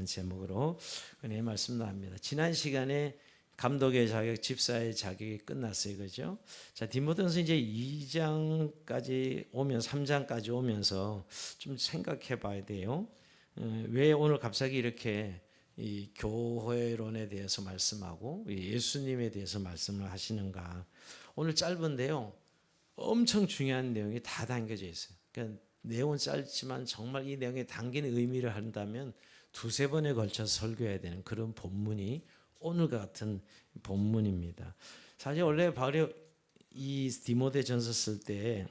제목으로 은혜의 말씀 나옵니다. 지난 시간에 감독의 자격, 집사의 자격이 끝났어요. 그죠? 자, 디모데전서 이제 2장까지 오면 3장까지 오면서 좀 생각해 봐야 돼요. 왜 오늘 갑자기 이렇게 이 교회론에 대해서 말씀하고 예수님에 대해서 말씀을 하시는가? 오늘 짧은데요. 엄청 중요한 내용이 다 담겨져 있어요. 그러니까 내용은 짧지만 정말 이 내용에 담긴 의미를 한다면 두세 번에 걸쳐서 설교해야 되는 그런 본문이 오늘과 같은 본문입니다. 사실 원래 바울이 이 디모데전서 쓸 때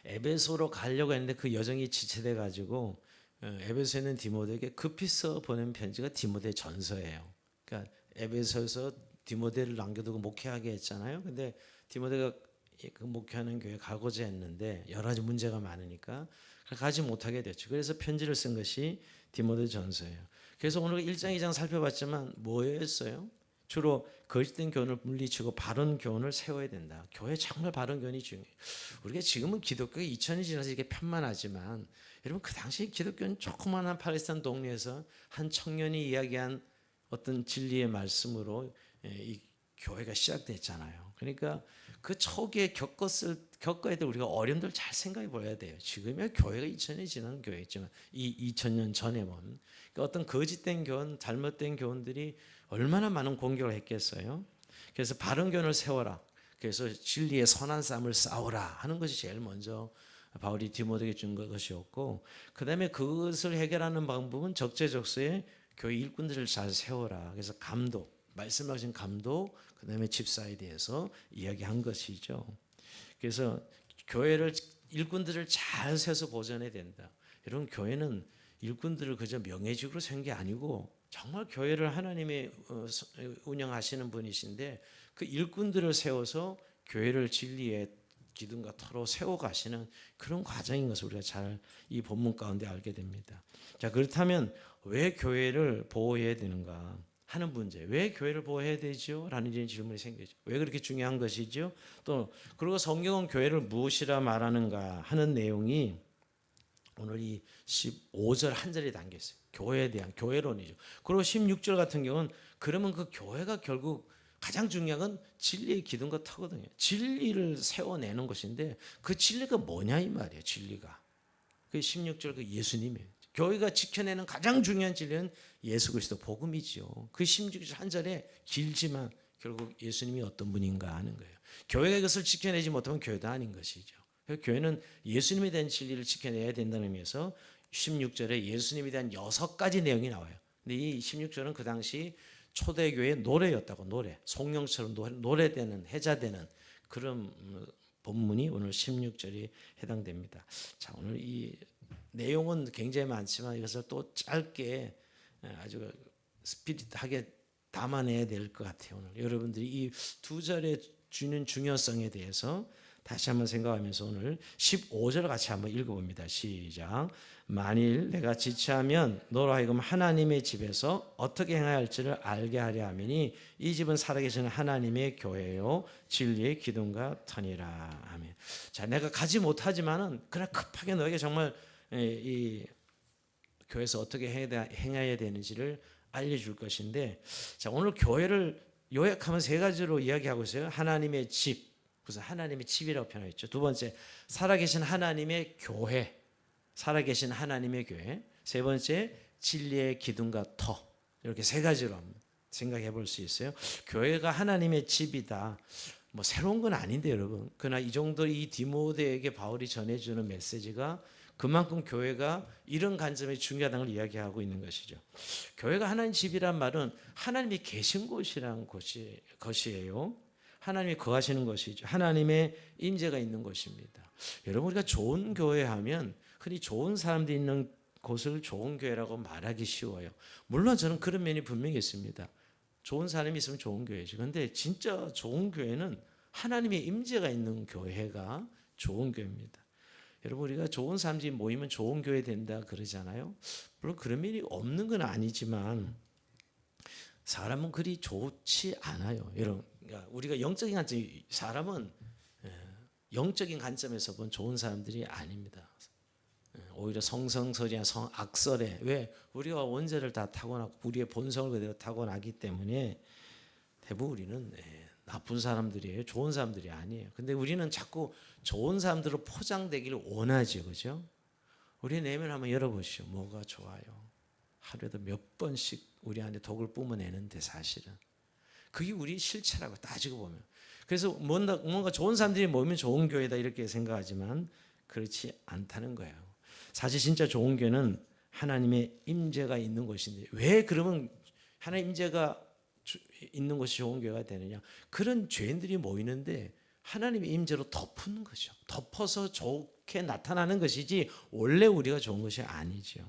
에베소로 가려고 했는데 그 여정이 지체돼 가지고 에베소에 있는 디모데에게 급히 써 보낸 편지가 디모데전서예요. 그러니까 에베소에서 디모데를 남겨두고 목회하게 했잖아요. 근데 디모데가 그 목회하는 교회 가고자 했는데 여러 가지 문제가 많으니까 가지 못하게 됐죠. 그래서 편지를 쓴 것이 디모데전서예요. 그래서 오늘 1장, 2장 살펴봤지만 뭐였어요? 주로 거짓된 교훈을 물리치고 바른 교훈을 세워야 된다. 교회 정말 바른 교훈이 중요해요. 우리가 지금은 기독교가 2000이 지나서 이게 편만하지만 여러분 그 당시 기독교는 조그마한 팔레스타인 동네에서 한 청년이 이야기한 어떤 진리의 말씀으로 이 교회가 시작됐잖아요. 그러니까 그 초기에 겪어야 될 우리가 어려움들 잘 생각해 봐야 돼요. 지금이야 교회가 2000이 지난 교회였지만 이 2000년 전에 보면 그러니까 어떤 거짓된 교훈, 잘못된 교훈들이 얼마나 많은 공격을 했겠어요. 그래서 바른 교훈을 세워라. 그래서 진리의 선한 싸움을 싸우라 하는 것이 제일 먼저 바울이 디모데에게 준 것이었고, 그 다음에 그것을 해결하는 방법은 적재적소에 교회 일꾼들을 잘 세워라. 그래서 감독, 말씀하신 감독, 그 다음에 집사에 대해서 이야기한 것이죠. 그래서 교회를 일꾼들을 잘 세워서 보존해야 된다. 여러분 교회는 일꾼들을 그저 명예직으로 세운 게 아니고 정말 교회를 하나님이 운영하시는 분이신데 그 일꾼들을 세워서 교회를 진리의 기둥과 터로 세워가시는 그런 과정인 것을 우리가 잘 이 본문 가운데 알게 됩니다. 자, 그렇다면 왜 교회를 보호해야 되는가 하는 문제. 왜 교회를 보호해야 되죠? 라는 질문이 생기죠. 왜 그렇게 중요한 것이죠? 또 그리고 성경은 교회를 무엇이라 말하는가 하는 내용이 오늘 이 15절 한 절에 담겨 있어요. 교회에 대한 교회론이죠. 그리고 16절 같은 경우는 그러면 그 교회가 결국 가장 중요한 건 진리의 기둥과 터거든요. 진리를 세워내는 것인데 그 진리가 뭐냐 이 말이에요. 진리가. 그 16절 그 예수님이에요. 교회가 지켜내는 가장 중요한 진리는 예수 그리스도 복음이죠. 그 16절 한 절에 길지만 결국 예수님이 어떤 분인가 하는 거예요. 교회가 이것을 지켜내지 못하면 교회도 아닌 것이죠. 교회는 예수님에 대한 진리를 지켜내야 된다는 의미에서 16절에 예수님에 대한 6가지 내용이 나와요. 근데 이 16절은 그 당시 초대교회의 노래였다고. 노래, 송영처럼 노래되는, 해자되는 그런 본문이 오늘 16절이 해당됩니다. 자, 오늘 이 내용은 굉장히 많지만 이것을 또 짧게 아주 스피릿하게 담아내야 될 것 같아요. 오늘 여러분들이 이 두 절에 주는 중요성에 대해서 다시 한번 생각하면서 오늘 15절 같이 한번 읽어봅니다. 시작. 만일 내가 지체하면 너로 하여금 하나님의 집에서 어떻게 행해야 할지를 알게 하려 함이니 이 집은 살아계시는 하나님의 교회요 진리의 기둥과 터니라. 아멘. 자, 내가 가지 못하지만은 그러나 급하게 너에게 정말 이 교회에서 어떻게 행해야 되는지를 알려줄 것인데, 자, 오늘 교회를 요약하면 3가지로 이야기하고 있어요. 하나님의 집. 그래서 하나님의 집이라고 표현했죠. 두 번째, 살아계신 하나님의 교회. 살아계신 하나님의 교회. 세 번째, 진리의 기둥과 터. 이렇게 3가지로 생각해 볼 수 있어요. 교회가 하나님의 집이다. 뭐 새로운 건 아닌데 여러분. 그러나 이 정도 이 디모데에게 바울이 전해주는 메시지가 그만큼 교회가 이런 관점이 중요하다는 걸 이야기하고 있는 것이죠. 교회가 하나님 집이란 말은 하나님이 계신 곳이라는 것이에요. 하나님이 거하시는 것이죠. 하나님의 임재가 있는 것입니다. 여러분 우리가 좋은 교회 하면 흔히 좋은 사람들이 있는 곳을 좋은 교회라고 말하기 쉬워요. 물론 저는 그런 면이 분명히 있습니다. 좋은 사람이 있으면 좋은 교회죠. 그런데 진짜 좋은 교회는 하나님의 임재가 있는 교회가 좋은 교회입니다. 여러분 우리가 좋은 사람들이 모이면 좋은 교회 된다 그러잖아요. 물론 그런 면이 없는 건 아니지만 사람은 그리 좋지 않아요. 여러분 그러니까 우리가 영적인 관점, 사람은 영적인 관점에서 본 좋은 사람들이 아닙니다. 오히려 성성설이나 성악설에 왜 우리가 원죄를 다 타고나고 우리의 본성을 그대로 타고나기 때문에 대부분 우리는 나쁜 사람들이에요. 좋은 사람들이 아니에요. 근데 우리는 자꾸 좋은 사람들로 포장되기를 원하죠. 그죠? 우리 내면 한번 열어보시오. 뭐가 좋아요? 하루에도 몇 번씩 우리 안에 독을 뿜어내는데 사실은 그게 우리 실체라고 따지고 보면. 그래서 뭔가 좋은 사람들이 모이면 좋은 교회다 이렇게 생각하지만 그렇지 않다는 거예요. 사실 진짜 좋은 교회는 하나님의 임재가 있는 곳인데 왜 그러면 하나님 임재가 있는 곳이 좋은 교회가 되느냐? 그런 죄인들이 모이는데 하나님의 임재로 덮는 거죠. 덮어서 좋게 나타나는 것이지 원래 우리가 좋은 것이 아니죠.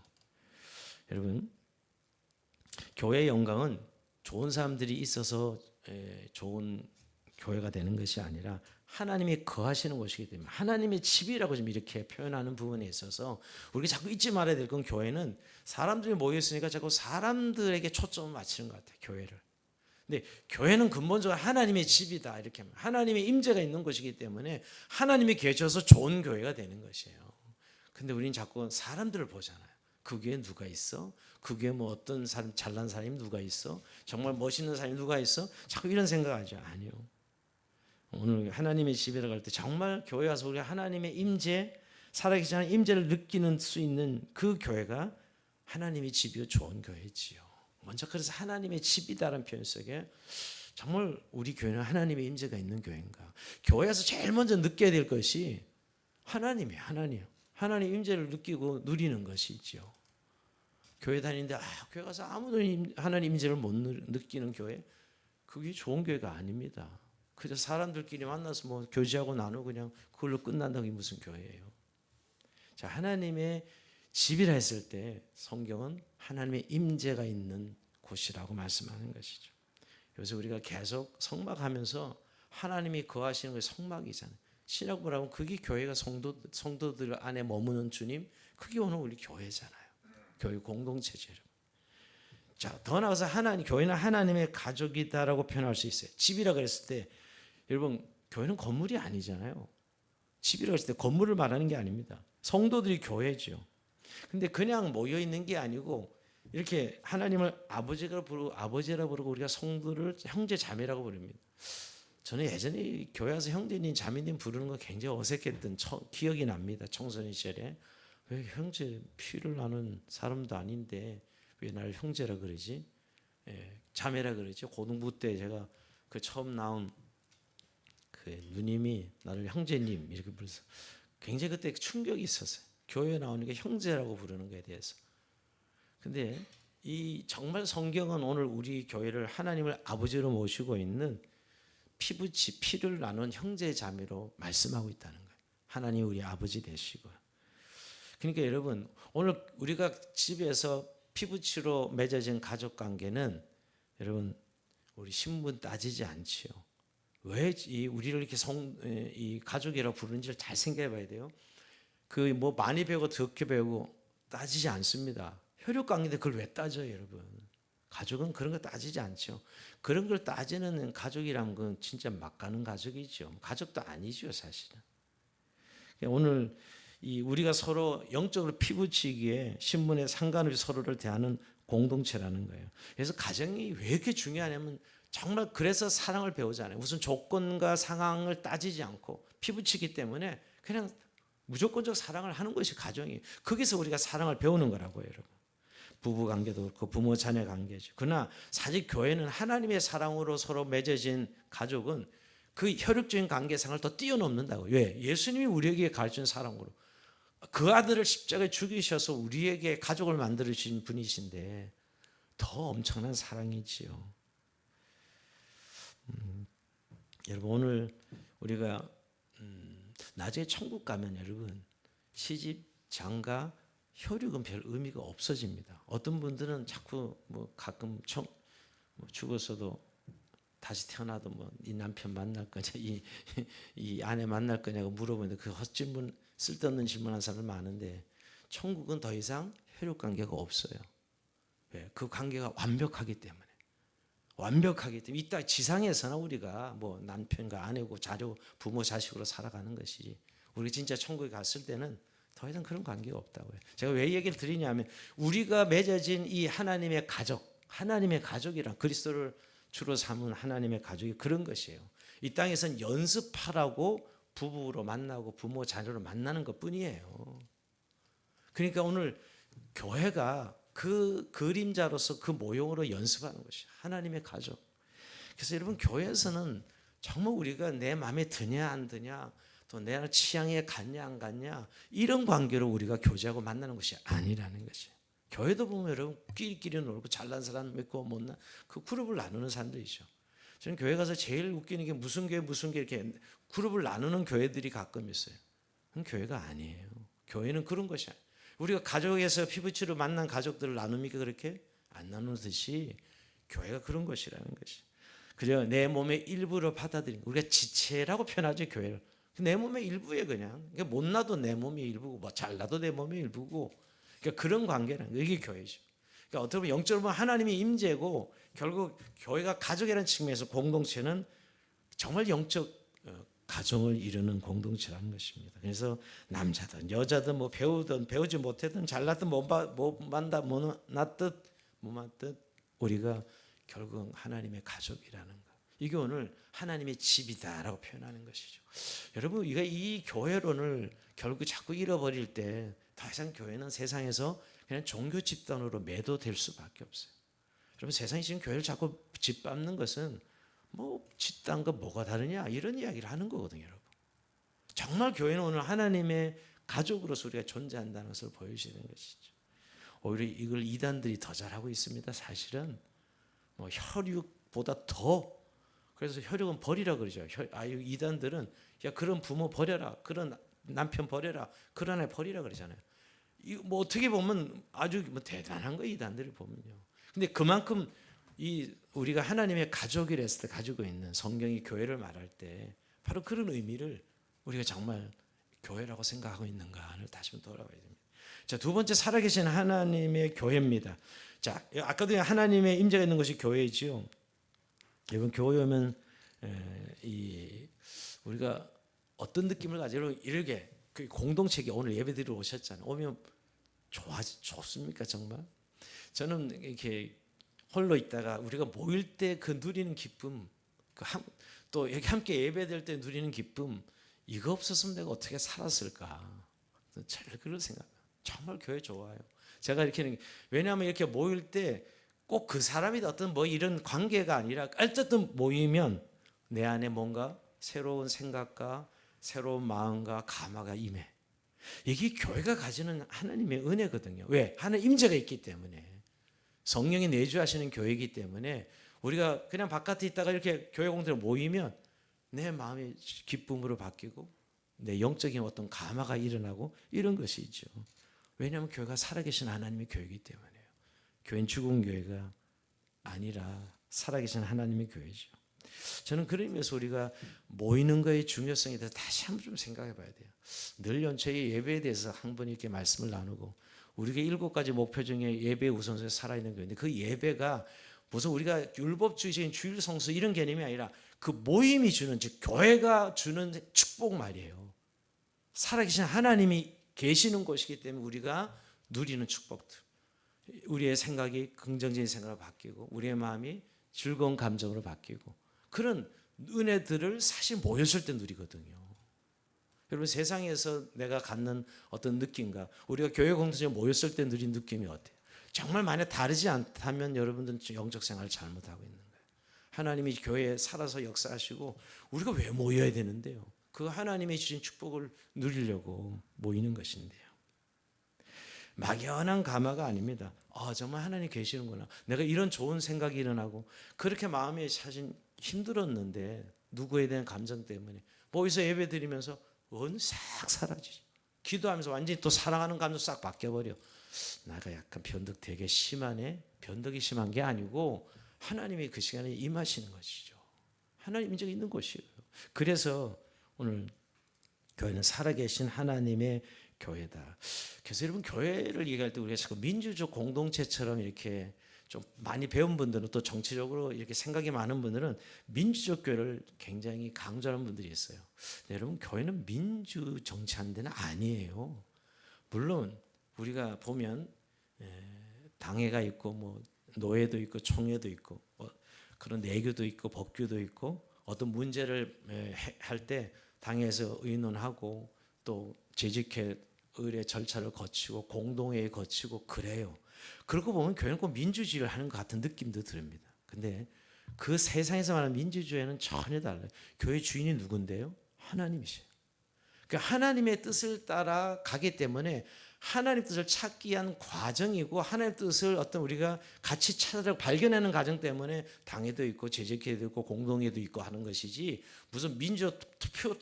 여러분, 교회의 영광은 좋은 사람들이 있어서 좋은 교회가 되는 것이 아니라 하나님이 거하시는 곳이기 때문에 하나님의 집이라고 좀 이렇게 표현하는 부분에 있어서 우리가 자꾸 잊지 말아야 될 건 교회는 사람들이 모여 있으니까 자꾸 사람들에게 초점을 맞추는 것 같아요. 교회를. 근데 교회는 근본적으로 하나님의 집이다 이렇게 하면 하나님의 임재가 있는 곳이기 때문에 하나님이 계셔서 좋은 교회가 되는 것이에요. 근데 우리는 자꾸 사람들을 보잖아요. 그 교회에 누가 있어? 그 교회에 뭐 어떤 사람 잘난 사람이 누가 있어? 정말 멋있는 사람이 누가 있어? 자꾸 이런 생각하죠. 아니요. 오늘 하나님의 집이라고 할 때 정말 교회 와서 우리가 하나님의 임재, 살아계신 하나님의 임재를 느끼는 수 있는 그 교회가 하나님의 집이요 좋은 교회지요. 먼저 그래서 하나님의 집이다라는 표현 속에 정말 우리 교회는 하나님의 임재가 있는 교회인가? 교회에서 제일 먼저 느껴야 될 것이 하나님이에요. 하나님 임재를 느끼고 누리는 것이지요. 교회 다니는데 교회 가서 아무도 하나님 임재를 못 느끼는 교회, 그게 좋은 교회가 아닙니다. 그저 사람들끼리 만나서 뭐 교제하고 나누고 그냥 그걸로 끝난다는 게 무슨 교회예요? 자, 하나님의 집이라 했을 때 성경은 하나님의 임재가 있는 곳이라고 말씀하는 것이죠. 그래서 우리가 계속 성막하면서 하나님이 거하시는 것이 성막이잖아요. 신학부를 하면 그게 교회가 성도들 안에 머무는 주님, 그게 오늘 우리 교회잖아요. 교회 공동체죠. 자, 더 나아가서 교회는 하나님의 가족이다라고 표현할 수 있어요. 집이라 그랬을 때 여러분 교회는 건물이 아니잖아요. 집이라 했을 때 건물을 말하는 게 아닙니다. 성도들이 교회죠. 근데 그냥 모여 있는 게 아니고 이렇게 하나님을 아버지라 부르고 우리가 성도를 형제 자매라고 부릅니다. 저는 예전에 교회 와서 형제님 자매님 부르는 거 굉장히 어색했던 기억이 납니다. 청소년 시절에 왜 형제 피를 나눈 사람도 아닌데 왜 날 형제라 그러지? 자매라 그러지? 고등부 때 제가 그 처음 나온 그 누님이 나를 형제님 이렇게 불러서 굉장히 그때 충격이 있었어요. 교회에 나오는 게 형제라고 부르는 것에 대해서. 근데 이 정말 성경은 오늘 우리 교회를 하나님을 아버지로 모시고 있는 피를 나눈 형제 자매로 말씀하고 있다는 거예요. 하나님 우리 아버지 되시고. 그러니까 여러분 오늘 우리가 집에서 피부치로 맺어진 가족 관계는 여러분 우리 신분 따지지 않지요. 왜 우리를 이렇게 이 가족이라고 부르는지를 잘 생각해 봐야 돼요. 그 뭐 많이 배우고 적게 배우고 따지지 않습니다. 혈육 관계인데 그걸 왜 따져요, 여러분? 가족은 그런 거 따지지 않죠. 그런 걸 따지는 가족이라면 그건 진짜 막 가는 가족이죠. 가족도 아니죠, 사실은. 오늘 우리가 서로 영적으로 피부치기에 신분에 상관없이 서로를 대하는 공동체라는 거예요. 그래서 가정이 왜 이렇게 중요하냐면 정말 그래서 사랑을 배우잖아요. 무슨 조건과 상황을 따지지 않고 피부치기 때문에 그냥 무조건적 사랑을 하는 것이 가정이에요. 거기서 우리가 사랑을 배우는 거라고요, 여러분. 부부 관계도 그렇고 부모 자녀 관계죠. 그러나 사실 교회는 하나님의 사랑으로 서로 맺어진 가족은 그 혈육적인 관계상을 더 뛰어넘는다고. 왜? 예수님이 우리에게 가르친 사랑으로 그 아들을 십자가에 죽이셔서 우리에게 가족을 만들어 주신 분이신데 더 엄청난 사랑이지요. 여러분 오늘 우리가 나중에 천국 가면 여러분 시집, 장가, 혈육은 별 의미가 없어집니다. 어떤 분들은 자꾸 뭐 가끔 뭐 죽었어도 다시 태어나도 뭐 이 남편 만날 거냐, 이 아내 만날 거냐고 물어보는데 그 헛질문, 쓸데없는 질문하는 사람 많은데 천국은 더 이상 혈육 관계가 없어요. 왜? 그 관계가 완벽하기 때문에. 이따 지상에서나 우리가 뭐 남편과 아내고 부모 자식으로 살아가는 것이 우리 진짜 천국에 갔을 때는 더 이상 그런 관계가 없다고요. 제가 왜 얘기를 드리냐면 우리가 맺어진 이 하나님의 가족이란 그리스도를 주로 삼은 하나님의 가족이 그런 것이에요. 이 땅에선 연습하라고 부부로 만나고 부모 자녀로 만나는 것뿐이에요. 그러니까 오늘 교회가 그 그림자로서 그 모형으로 연습하는 것이 하나님의 가족. 그래서 여러분 교회에서는 정말 우리가 내 마음에 드냐 안 드냐 또 내 취향에 갔냐 안 갔냐 이런 관계로 우리가 교제하고 만나는 것이 아니라는 것이에요. 교회도 보면 여러분 끼리끼리 놀고 잘난 사람 있고 못난 그 그룹을 나누는 사람들이죠. 저는 교회 가서 제일 웃기는 게 무슨 교회 이렇게 그룹을 나누는 교회들이 가끔 있어요. 그건 교회가 아니에요. 교회는 그런 것이 아니에요. 우리가 가족에서 피부치로 만난 가족들을 나눕니까? 그렇게 안 나누듯이 교회가 그런 것이라는 것이. 그저 내 몸의 일부로 받아들이는 우리가 지체라고 표현하죠. 교회를 내 몸의 일부에 그냥 못나도 내 몸의 일부고 뭐 잘나도 내 몸의 일부고 그러니까 그런 관계라는 거 이게 교회죠. 그러니까 어떻게 보면 영적으로 보면 하나님이 임재고 결국 교회가 가족이라는 측면에서 공동체는 정말 영적 가정을 이루는 공동체라는 것입니다. 그래서 남자든 여자든 뭐 배우든 배우지 못하든 잘났든 못났듯 우리가 결국 하나님의 가족이라는 것. 이게 오늘 하나님의 집이다라고 표현하는 것이죠. 여러분 우리가 이 교회론을 결국 자꾸 잃어버릴 때 더 이상 교회는 세상에서 그냥 종교 집단으로 매도될 수밖에 없어요. 여러분 세상이 지금 교회를 자꾸 짓밟는 것은 뭐 집단과 뭐가 다르냐 이런 이야기를 하는 거거든요. 여러분 정말 교회는 오늘 하나님의 가족으로서 우리가 존재한다는 것을 보여주시는 것이죠. 오히려 이걸 이단들이 더 잘하고 있습니다. 사실은 뭐 혈육보다 더 그래서 혈육은 버리라 그러죠. 이단들은 야 그런 부모 버려라, 그런 남편 버려라, 그런 애 버리라 그러잖아요. 뭐 어떻게 보면 아주 뭐 대단한 거 이단들을 보면요. 근데 그만큼 이 우리가 하나님의 가족이라 했을 때 가지고 있는 성경이 교회를 말할 때 바로 그런 의미를 우리가 정말 교회라고 생각하고 있는가를 다시 한번 돌아봐야 됩니다. 자, 두 번째 살아계신 하나님의 교회입니다. 자, 아까도 하나님의 임재가 있는 것이 교회지요. 여러분 교회 오면 우리가 어떤 느낌을 가지고 이렇게 그 공동체에 오늘 예배드리러 오셨잖아요. 오면 좋습니까 정말? 저는 이렇게 홀로 있다가 우리가 모일 때 그 누리는 기쁨, 또 여기 함께 예배될 때 누리는 기쁨, 이거 없었으면 내가 어떻게 살았을까? 잘 그런 생각. 정말 교회 좋아요. 제가 이렇게 왜냐하면 이렇게 모일 때 꼭 그 사람이 어떤 뭐 이런 관계가 아니라 어쨌든 모이면 내 안에 뭔가 새로운 생각과 새로운 마음과 감화가 임해. 이게 교회가 가지는 하나님의 은혜거든요. 왜? 하나님 임재가 있기 때문에. 성령이 내주하시는 교회이기 때문에 우리가 그냥 바깥에 있다가 이렇게 교회 공동체로 모이면 내 마음이 기쁨으로 바뀌고 내 영적인 어떤 감화가 일어나고 이런 것이죠. 왜냐하면 교회가 살아계신 하나님의 교회이기 때문에요. 교회는 죽은 교회가 아니라 살아계신 하나님의 교회죠. 저는 그런 의미에서 우리가 모이는 것의 중요성에 대해서 다시 한번 좀 생각해 봐야 돼요. 늘 연초에 예배에 대해서 한 번 이렇게 말씀을 나누고 우리가 7가지 목표 중에 예배의 우선순위에 살아있는 교회인데 그 예배가 무슨 우리가 율법주의적인 주일 성수 이런 개념이 아니라 그 모임이 주는 즉 교회가 주는 축복 말이에요. 살아계신 하나님이 계시는 곳이기 때문에 우리가 누리는 축복들 우리의 생각이 긍정적인 생각으로 바뀌고 우리의 마음이 즐거운 감정으로 바뀌고 그런 은혜들을 사실 모였을 때 누리거든요. 여러분 세상에서 내가 갖는 어떤 느낌과 우리가 교회 공동체에 모였을 때 누린 느낌이 어때요? 정말 만약 다르지 않다면 여러분들은 영적 생활을 잘못하고 있는 거예요. 하나님이 교회에 살아서 역사하시고 우리가 왜 모여야 되는데요? 그 하나님이 주신 축복을 누리려고 모이는 것인데요. 막연한 감화가 아닙니다. 정말 하나님 계시는구나. 내가 이런 좋은 생각이 일어나고 그렇게 마음이 사실 힘들었는데 누구에 대한 감정 때문에 모여서 예배 드리면서 싹 사라지죠. 기도하면서 완전히 또 사랑하는 감정 싹 바뀌어버려. 나가 약간 변덕 되게 심하네. 변덕이 심한 게 아니고 하나님이 그 시간에 임하시는 것이죠. 하나님 인정이 있는 곳이에요. 그래서 오늘 교회는 살아계신 하나님의 교회다. 그래서 여러분 교회를 얘기할 때 우리가 자꾸 민주적 공동체처럼 이렇게 좀 많이 배운 분들은 또 정치적으로 이렇게 생각이 많은 분들은 민주적 교회를 굉장히 강조하는 분들이 있어요. 네, 여러분 교회는 민주 정치하는 데는 아니에요. 물론 우리가 보면 당회가 있고 뭐 노회도 있고 총회도 있고 그런 내교도 있고 법규도 있고 어떤 문제를 할 때 당에서 의논하고 또 재직회 의뢰 절차를 거치고 공동회의 거치고 그래요. 그러고 보면 교회는 꼭 민주주의를 하는 것 같은 느낌도 듭니다. 근데 그 세상에서 말하는 민주주의는 전혀 달라요. 교회 주인이 누군데요? 하나님이세요. 그러니까 하나님의 뜻을 따라 가기 때문에 하나님 뜻을 찾기 위한 과정이고 하나님 뜻을 어떤 우리가 같이 찾아서 발견하는 과정 때문에 당회도 있고 재직회도 있고 공동회도 있고 하는 것이지 무슨 민주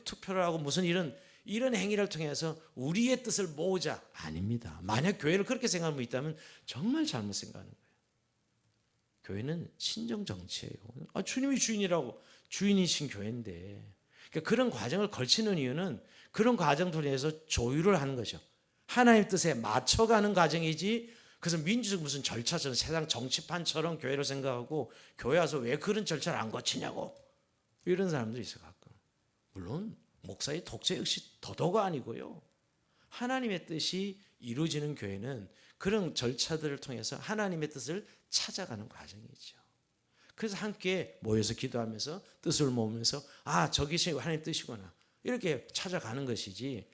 투표를 하고 무슨 이런 행위를 통해서 우리의 뜻을 모으자 아닙니다. 만약 교회를 그렇게 생각하고 있다면 정말 잘못 생각하는 거예요. 교회는 신정 정치예요. 주님이 주인이라고 주인이신 교회인데 그러니까 그런 과정을 걸치는 이유는 그런 과정 통해서 조율을 하는 거죠. 하나님 뜻에 맞춰가는 과정이지 그래서 민주적 무슨 절차처럼 세상 정치판처럼 교회를 생각하고 교회 와서 왜 그런 절차를 안 거치냐고 이런 사람들이 있어 가끔. 물론 목사의 독재 역시 더더가 아니고요. 하나님의 뜻이 이루어지는 교회는 그런 절차들을 통해서 하나님의 뜻을 찾아가는 과정이죠. 그래서 함께 모여서 기도하면서 뜻을 모으면서 저기 하나님의 뜻이구나 이렇게 찾아가는 것이지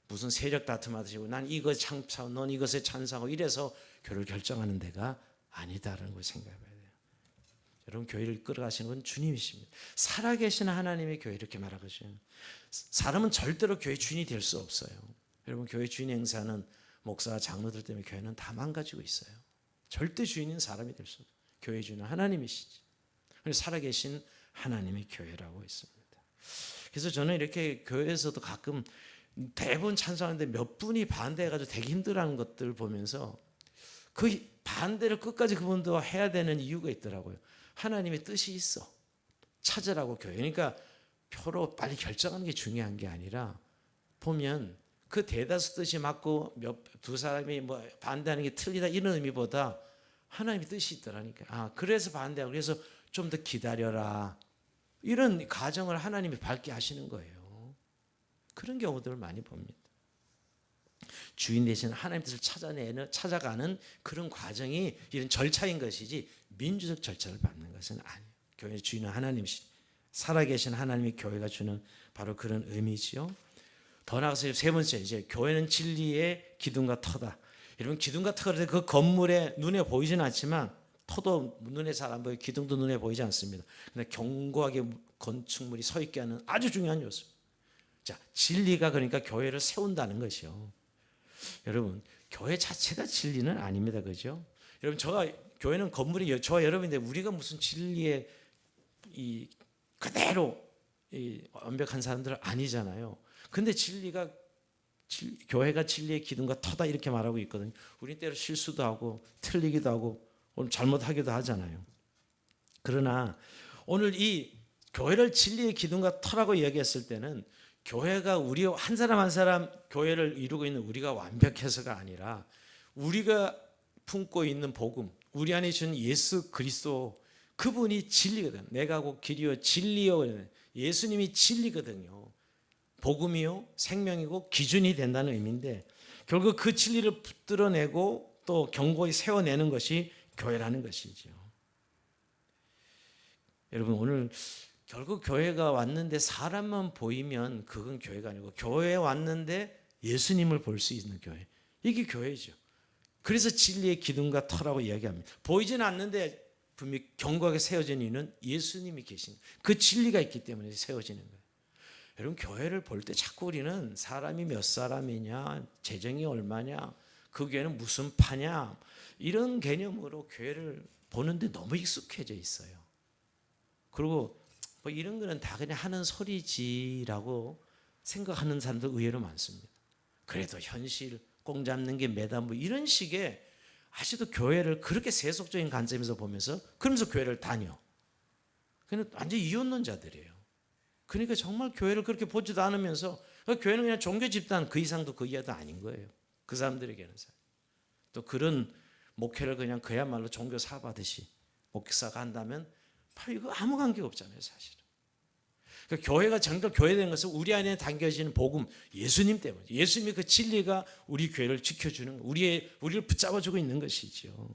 무슨 세력 다툼하듯이 난 이것 찬성하고 넌 이것에 찬성하고 이래서 교회를 결정하는 데가 아니다라는 걸 생각해 봐야 돼요. 여러분 교회를 이끌어가시는 건 주님이십니다. 살아계신 하나님의 교회 이렇게 말하거든요. 사람은 절대로 교회 주인이 될 수 없어요. 여러분 교회 주인 행사는 목사와 장로들 때문에 교회는 다 망가지고 있어요. 절대 주인은 사람이 될 수 없어요. 교회 주인은 하나님이시지. 그래서 살아계신 하나님의 교회라고 있습니다. 그래서 저는 이렇게 교회에서도 가끔 대부분 찬성하는데 몇 분이 반대해가지고 되게 힘들어하는 것들 보면서 그 반대를 끝까지 그분도 해야 되는 이유가 있더라고요. 하나님의 뜻이 있어. 찾으라고 교회. 그러니까 표로 빨리 결정하는 게 중요한 게 아니라 보면 그 대다수 뜻이 맞고 두 사람이 뭐 반대하는 게 틀리다 이런 의미보다 하나님의 뜻이 있더라니까. 그래서 반대하고 그래서 좀 더 기다려라. 이런 가정을 하나님이 밝게 하시는 거예요. 그런 경우들을 많이 봅니다. 주인 대신 하나님 뜻을 찾아가는 그런 과정이 이런 절차인 것이지 민주적 절차를 밟는 것은 아니에요. 교회의 주인은 하나님이시 살아계신 하나님의 교회가 주는 바로 그런 의미지요. 더 나아가서 세 번째 이제 교회는 진리의 기둥과 터다. 여러분 기둥과 터가 그 건물에 눈에 보이지는 않지만 터도 눈에 잘 안 보여 기둥도 눈에 보이지 않습니다. 근데 견고하게 건축물이 서 있게 하는 아주 중요한 요소. 자, 진리가 그러니까 교회를 세운다는 것이요. 여러분, 교회 자체가 진리는 아닙니다. 그죠? 여러분, 교회는 건물이 저와 여러분인데 우리가 무슨 진리에 그대로 완벽한 사람들은 아니잖아요. 근데 교회가 진리의 기둥과 터다 이렇게 말하고 있거든요. 우리 때로 실수도 하고 틀리기도 하고 오늘 잘못하기도 하잖아요. 그러나 오늘 이 교회를 진리의 기둥과 터라고 이야기했을 때는 교회가 우리 한 사람 한 사람 교회를 이루고 있는 우리가 완벽해서가 아니라 우리가 품고 있는 복음, 우리 안에 주신 예수 그리스도 그분이 진리거든. 내가 곧 길이요 진리요. 예수님이 진리거든요. 복음이요 생명이고 기준이 된다는 의미인데 결국 그 진리를 붙들어내고 또 견고히 세워내는 것이 교회라는 것이죠. 여러분 오늘 결국 교회가 왔는데 사람만 보이면 그건 교회가 아니고 교회에 왔는데 예수님을 볼 수 있는 교회. 이게 교회죠. 그래서 진리의 기둥과 터라고 이야기합니다. 보이지는 않는데 분명히 견고하게 세워진 이유는 예수님이 계신 그 진리가 있기 때문에 세워지는 거예요. 여러분 교회를 볼 때 자꾸 우리는 사람이 몇 사람이냐 재정이 얼마냐 그 교회는 무슨 파냐 이런 개념으로 교회를 보는데 너무 익숙해져 있어요. 그리고 뭐 이런 거는 다 그냥 하는 소리지라고 생각하는 사람도 의외로 많습니다. 그래도 현실 꼭 잡는 게 매다 뭐 이런 식의 아직도 교회를 그렇게 세속적인 관점에서 보면서 그러면서 교회를 다녀. 그냥 완전 이혼론자들이에요. 그러니까 정말 교회를 그렇게 보지도 않으면서 교회는 그냥 종교 집단 그 이상도 그 이하도 아닌 거예요. 그 사람들에게는. 또 그런 목회를 그냥 그야말로 종교 사업하듯이 목사가 한다면 바로 이거 아무 관계가 없잖아요 사실은. 그러니까 교회가 정말 교회되는 것은 우리 안에 담겨지는 복음, 예수님 때문에. 예수님의 그 진리가 우리 교회를 지켜주는, 우리를 붙잡아주고 있는 것이죠.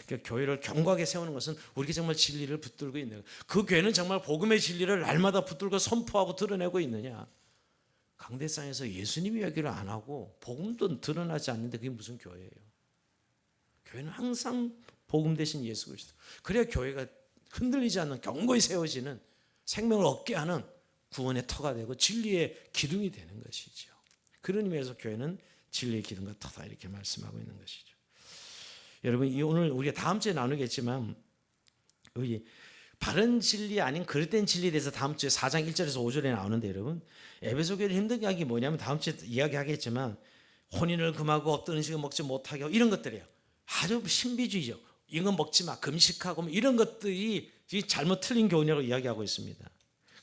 그러니까 교회를 견고하게 세우는 것은 우리가 정말 진리를 붙들고 있는 거예요. 그 교회는 정말 복음의 진리를 날마다 붙들고 선포하고 드러내고 있느냐. 강대상에서 예수님 이야기를 안 하고 복음도 드러나지 않는데 그게 무슨 교회예요? 교회는 항상 복음 대신 예수 그리스도. 그래야 교회가 흔들리지 않는 견고히 세워지는 생명을 얻게 하는 구원의 터가 되고 진리의 기둥이 되는 것이죠. 그런 의미에서 교회는 진리의 기둥과 터다 이렇게 말씀하고 있는 것이죠. 여러분, 오늘 우리가 다음 주에 나누겠지만 여기 바른 진리 아닌 그릇된 진리에 대해서 다음 주에 4장 1절에서 5절에 나오는데, 여러분 에베소 교회를 힘든 게 뭐냐면 다음 주에 이야기하겠지만 혼인을 금하고 어떤 음식을 먹지 못하게 하고 이런 것들이에요. 아주 신비주의죠. 이건 먹지 마, 금식하고 뭐 이런 것들이 잘못 틀린 교훈이라고 이야기하고 있습니다.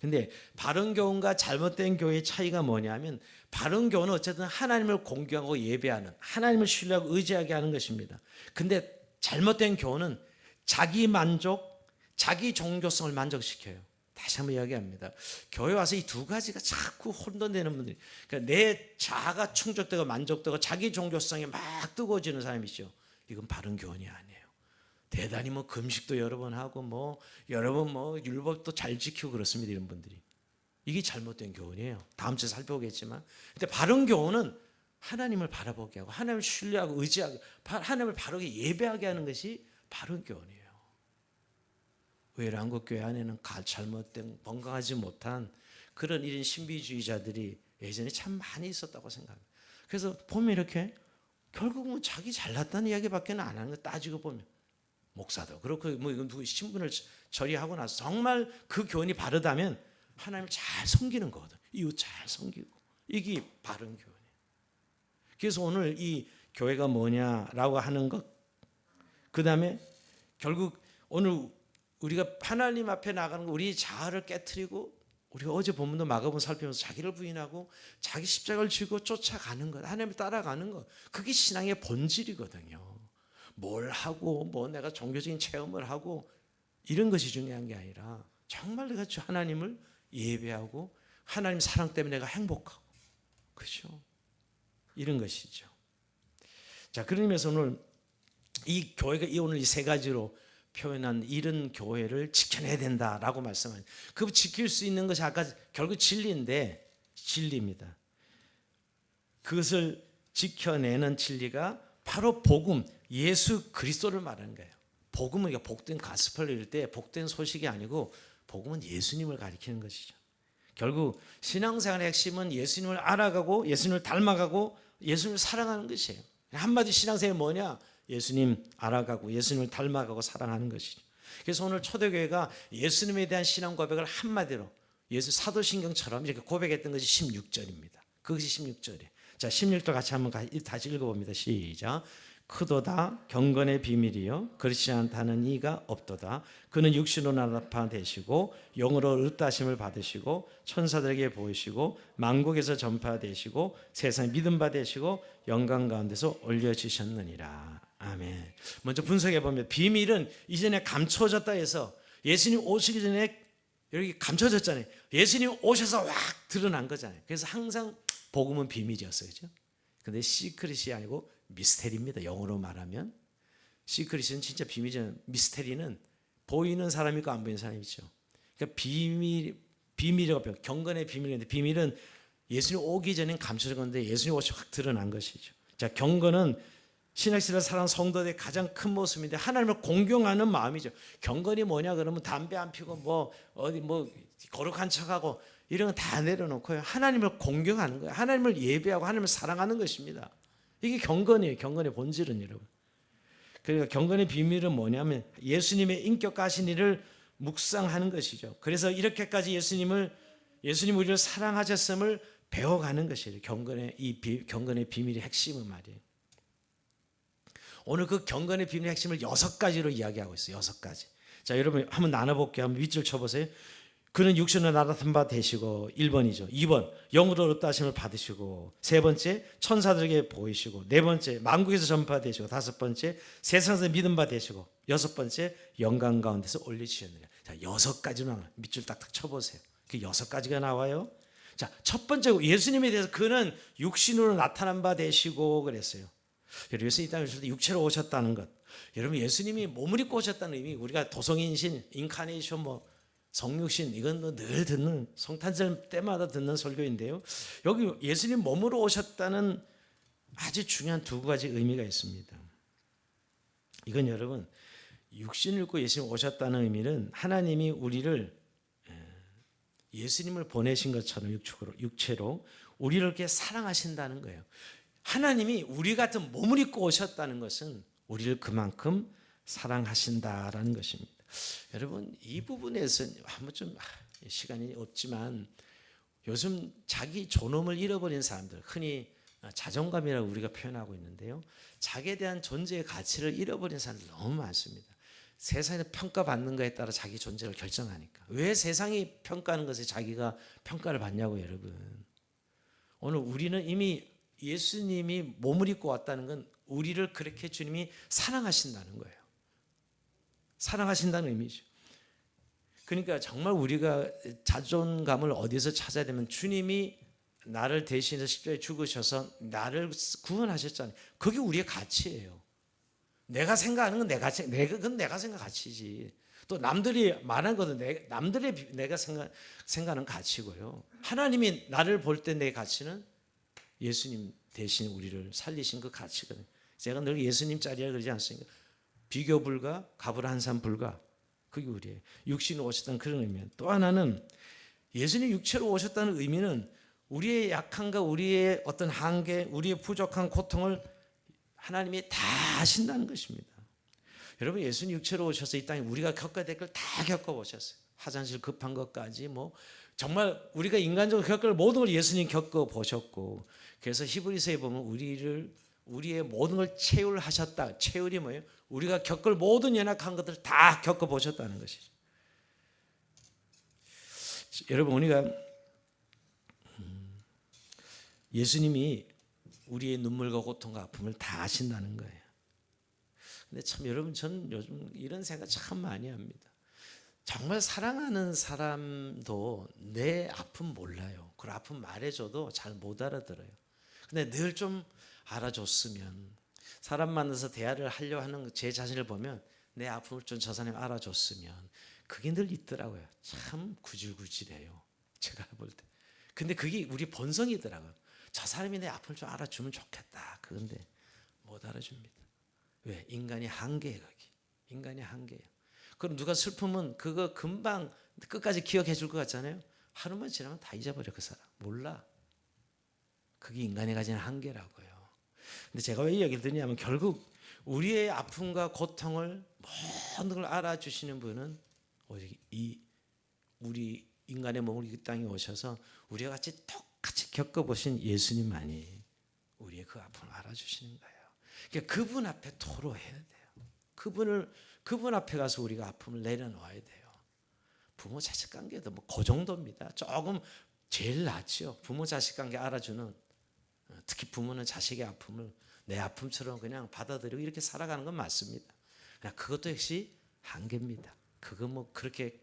근데 바른 교훈과 잘못된 교회의 차이가 뭐냐면, 바른 교훈은 어쨌든 하나님을 공경하고 예배하는, 하나님을 신뢰하고 의지하게 하는 것입니다. 근데 잘못된 교훈은 자기 만족, 자기 종교성을 만족시켜요. 다시 한번 이야기합니다. 교회 와서 이 두 가지가 자꾸 혼돈되는 분들이, 그러니까 내 자아가 충족되고 만족되고 자기 종교성이 막 뜨거워지는 사람이죠. 이건 바른 교훈이 아니에요. 대단히 뭐 금식도 여러 번 하고 뭐 여러 번 뭐 율법도 잘 지키고 그렇습니다. 이런 분들이. 이게 잘못된 교훈이에요. 다음 주에 살펴보겠지만. 근데 바른 교훈은 하나님을 바라보게 하고 하나님을 신뢰하고 의지하고 하나님을 바르게 예배하게 하는 것이 바른 교훈이에요. 의외로 한국교회 안에는 잘못된 건강하지 못한 그런 이런 신비주의자들이 예전에 참 많이 있었다고 생각합니다. 그래서 보면 이렇게 결국은 자기 잘났다는 이야기밖에 안 하는 거 따지고 보면, 목사도 그렇고 뭐 이건 누구 신분을 처리하고 나서 정말 그 교훈이 바르다면 하나님을 잘 섬기는 거거든. 이웃 잘 섬기고, 이게 바른 교훈이에요. 그래서 오늘 이 교회가 뭐냐라고 하는 것, 그 다음에 결국 오늘 우리가 하나님 앞에 나가는 거, 우리 자아를 깨트리고, 우리가 어제 본문도 마가복음 살피면서 자기를 부인하고 자기 십자가를 쥐고 쫓아가는 것, 하나님을 따라가는 것, 그게 신앙의 본질이거든요. 뭘 하고 뭐 내가 종교적인 체험을 하고 이런 것이 중요한 게 아니라 정말 내가 하나님을 예배하고 하나님 사랑 때문에 내가 행복하고, 그렇죠? 이런 것이죠. 자, 그런 의미에서 오늘 이 교회가 오늘 이 세 가지로 표현한 이런 교회를 지켜내야 된다라고 말씀합니다. 그 지킬 수 있는 것이 아까 결국 진리인데, 진리입니다. 그것을 지켜내는 진리가 바로 복음, 예수 그리스도를 말하는 거예요. 복음은 복된 가스펠을 이럴 때 복된 소식이 아니고 복음은 예수님을 가리키는 것이죠. 결국 신앙생활의 핵심은 예수님을 알아가고 예수님을 닮아가고 예수님을 사랑하는 것이에요. 한마디 신앙생활이 뭐냐? 예수님 알아가고 예수님을 닮아가고 사랑하는 것이죠. 그래서 오늘 초대교회가 예수님에 대한 신앙 고백을 한마디로 예수 사도신경처럼 이렇게 고백했던 것이 16절입니다. 그것이 16절이에요. 자, 16절 같이 한번 다시 읽어봅니다. 시작. 크도다 경건의 비밀이요 그렇지 않다는 이가 없도다. 그는 육신으로 나타되시고 영으로 의롭다심을 받으시고 천사들에게 보이시고 만국에서 전파되시고 세상에 믿음 받으시고 영광 가운데서 올려지셨느니라. 아멘. 먼저 분석해 보면 비밀은 이전에 감춰졌다 해서 예수님 오시기 전에 여기 감춰졌잖아요. 예수님 오셔서 확 드러난 거잖아요. 그래서 항상 복음은 비밀이었어요. 그렇죠? 근데 시크릿이 아니고 미스테리입니다. 영어로 말하면 시크릿은 진짜 비밀이죠. 미스테리는 보이는 사람이 있고 안 보이는 사람이 있죠. 그러니까 비밀이라고 경건의 비밀인데, 비밀은 예수님 오기 전엔 감춰진 건데 예수님 오셔서 확 드러난 것이죠. 자, 경건은 신약시대를 살아가는 성도들의 가장 큰 모습인데 하나님을 공경하는 마음이죠. 경건이 뭐냐 그러면 담배 안 피고 뭐 어디 뭐 거룩한 척하고 이런 거 다 내려놓고요. 하나님을 공경하는 거예요. 하나님을 예배하고 하나님을 사랑하는 것입니다. 이게 경건이에요. 경건의 본질은 여러분. 그러니까 경건의 비밀은 뭐냐면 예수님의 인격과 하신 일을 묵상하는 것이죠. 그래서 이렇게까지 예수님 우리를 사랑하셨음을 배워가는 것이에요. 경건의 비밀의 핵심은 말이에요. 오늘 그 경건의 비밀의 핵심을 6가지로 이야기하고 있어요. 6가지. 자, 여러분 한번 나눠볼게요. 한번 밑줄 쳐보세요. 그는 육신으로 나타난 바 되시고 1번이죠. 2번 영으로 어렵다 하심을 받으시고, 세 번째 천사들에게 보이시고, 네 번째 만국에서 전파되시고, 다섯 번째 세상에서 믿음 바 되시고, 여섯 번째 영광 가운데서 올리시느니라. 자, 여섯 가지만 밑줄 딱딱 쳐보세요. 그 여섯 가지가 나와요. 자, 첫 번째 예수님에 대해서 그는 육신으로 나타난 바 되시고 그랬어요. 여러분, 예수님 이 땅에 오실 때 육체로 오셨다는 것, 여러분 예수님이 몸을 입고 오셨다는 의미, 우리가 도성인신, 인카네이션, 성육신, 이건 늘 듣는, 성탄절 때마다 듣는 설교인데요, 여기 예수님 몸으로 오셨다는 아주 중요한 두 가지 의미가 있습니다. 이건 여러분, 육신을 입고 예수님 오셨다는 의미는 하나님이 우리를, 예수님을 보내신 것처럼 육체로 우리를 이렇게 사랑하신다는 거예요. 하나님이 우리 같은 몸을 입고 오셨다는 것은 우리를 그만큼 사랑하신다라는 것입니다. 여러분, 이 부분에서 한번 좀 시간이 없지만, 요즘 자기 존엄을 잃어버린 사람들, 흔히 자존감이라고 우리가 표현하고 있는데요, 자기에 대한 존재의 가치를 잃어버린 사람들 너무 많습니다. 세상에서 평가받는 것에 따라 자기 존재를 결정하니까. 왜 세상이 평가하는 것에 자기가 평가를 받냐고. 여러분, 오늘 우리는 이미 예수님이 몸을 입고 왔다는 건 우리를 그렇게 주님이 사랑하신다는 거예요. 사랑하신다는 의미죠. 그러니까 정말 우리가 자존감을 어디서 찾아야 되면, 주님이 나를 대신해서 십자가에 죽으셔서 나를 구원하셨잖아요. 그게 우리의 가치예요. 내가 생각하는 건 그건 내가 생각 가치지. 또 남들이 말하는 것도 내가 생각하는 가치고요. 하나님이 나를 볼 때 내 가치는 예수님 대신 우리를 살리신 그 가치거든요. 제가 늘 예수님 짤이라 그러지 않습니까? 비교 불가, 가불 한산 불가. 그게 우리의 육신으로 오셨다는 그런 의미예요. 또 하나는 예수님 육체로 오셨다는 의미는 우리의 약함과 우리의 어떤 한계, 우리의 부족한 고통을 하나님이 다 아신다는 것입니다. 여러분, 예수님 육체로 오셔서 이 땅에 우리가 겪어야 될 걸 다 겪어보셨어요. 화장실 급한 것까지 정말 우리가 인간적으로 겪을 모든 걸 예수님 겪어보셨고, 그래서 히브리서에 보면 우리의 모든 걸 체휼하셨다. 체휼이 뭐예요? 우리가 겪을 모든 연약한 것들을 다 겪어보셨다는 것이죠. 여러분, 우리가 예수님이 우리의 눈물과 고통과 아픔을 다 아신다는 거예요. 근데 참 여러분, 저는 요즘 이런 생각 참 많이 합니다. 정말 사랑하는 사람도 내 아픔 몰라요. 그 아픔 말해줘도 잘 못 알아들어요. 근데 늘 좀 알아줬으면, 사람 만나서 대화를 하려 하는 제 자신을 보면 내 아픔을 좀 저 사람이 알아줬으면, 그게 늘 있더라고요. 참 구질구질해요, 제가 볼 때. 근데 그게 우리 본성이더라고요. 저 사람이 내 아픔을 좀 알아주면 좋겠다. 그런데 못 알아줍니다. 왜? 인간이 한계예요. 거기 인간이 한계예요. 그럼 누가 슬프면 그거 금방 끝까지 기억해 줄 것 같잖아요. 하루만 지나면 다 잊어버려. 그 사람 몰라. 그게 인간이 가진 한계라고요. 근데 제가 왜 이 얘기를 드리냐면, 결국 우리의 아픔과 고통을 모든 걸 알아주시는 분은 오직 우리 인간의 몸을 이 땅에 오셔서 우리와 같이 똑같이 겪어보신 예수님만이 우리의 그 아픔을 알아주시는 거예요. 그러니까 그분 앞에 토로해야 돼요. 그분 앞에 가서 우리가 아픔을 내려놓아야 돼요. 부모 자식 관계도 그 정도입니다. 조금 제일 낫죠. 부모 자식 관계 알아주는, 특히 부모는 자식의 아픔을 내 아픔처럼 그냥 받아들이고 이렇게 살아가는 건 맞습니다. 그냥 그것도 역시 한계입니다. 그거 그렇게